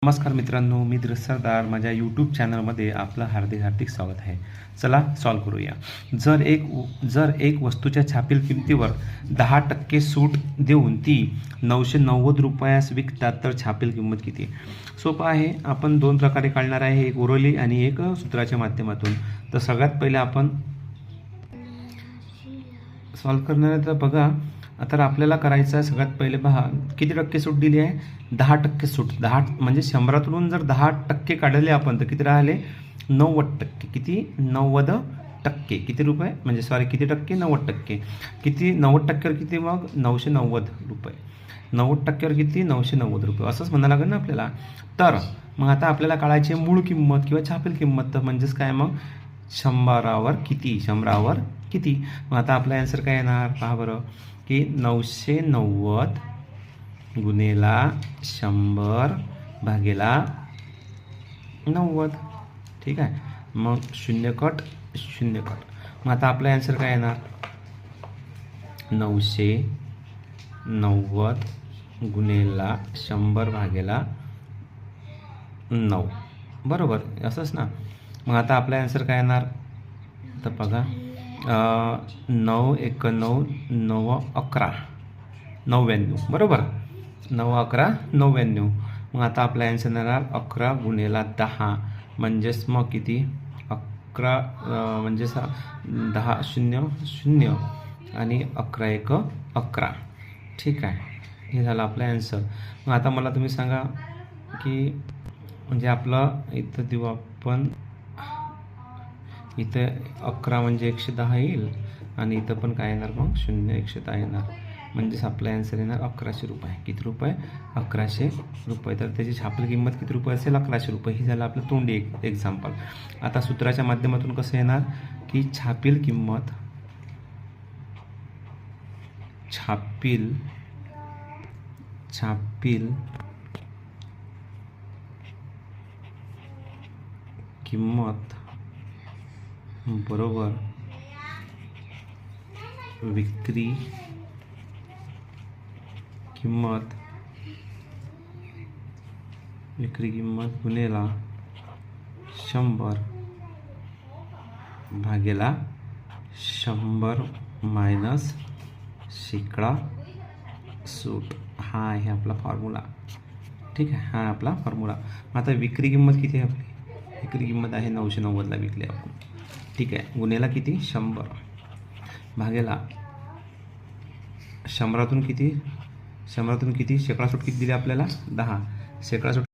नमस्कार मित्रांनो, मी सरदार माझ्या यूट्यूब चॅनलमध्ये आपलं हार्दिक स्वागत आहे. चला सॉल्व करूया. जर एक वस्तूच्या छापील किमतीवर 10% सूट देऊन ती 990 रुपयास विकतात तर छापील किंमत किती? सोपं आहे. आपण दोन प्रकारे काढणार आहे, एक ओरली आणि एक सूत्राच्या माध्यमातून. तर सगळ्यात पहिले आपण सॉल्व करणार आहे. तर बघा, तर आपल्याला करायचं आहे सगळ्यात पहिले पहा किती टक्के सूट दिली आहे. 10% सूट. 10 म्हणजे 100तून जर 10% काढले आपण तर किती राहिले? 90%. किती? 90%. किती रुपये म्हणजे सॉरी किती टक्के? 90%. किती 90%वर किती मग? 990 रुपये. 90%वर किती? 990 रुपये असंच म्हणायला लागेल ना आपल्याला. तर मग आता आपल्याला काढायची मूळ किंमत किंवा छापील किंमत. तर म्हणजेच काय मग? 100वर किती? 100वर किती? मग आता आपला आन्सर काय येणार पहा बरं, की 990 गुणेला 100 भागेला 90. ठीक आहे. मग 0 कट 0 कट. मग आता आपला आन्सर काय येणार? 990 गुणेला 100 भागेला 9. बरोबर असंच ना. मग आता आपला आन्सर काय येणार? तर बघा, 9 1 9 9 11 99. बरोबर, 9 11 99. मग आता आपला आन्सर येणार 11 गुणेला 10 म्हणजेच मग किती? 11 म्हणजेच 10 0 0 आणि 11 1 11. ठीक आहे, हे झालं आपला आन्सर. मग आता मला तुम्ही सांगा की म्हणजे आपलं इथं देऊ आपण, इथे 11 म्हणजे 110 येईल आणि इथं पण काय येणार मग? 0 110 येणार. म्हणजेच आपला आन्सर येणार 1100 रुपये. किती रुपये? 1100 रुपये. तर त्याची छापील किंमत किती रुपये असेल? 1100 रुपये. ही झालं आपलं तोंडी एक्झाम्पल. आता सूत्राच्या माध्यमातून कसं येणार की छापील किंमत किंमत बरोबर विक्री किंमत गुणेला 100 भागेला 100 मायनस शेकडा सूट. हा आहे आपला फॉर्म्युला. ठीक आहे, हा आपला फॉर्म्युला. आता विक्री किंमत किती आहे आपली? विक्री किंमत आहे 990ला विकली आपण. ठीक आहे, गुन्हेला किती? 100 भागेला 100तून किती? शेकडा सूट किती दिली आपल्याला? 10. शेकडा सूट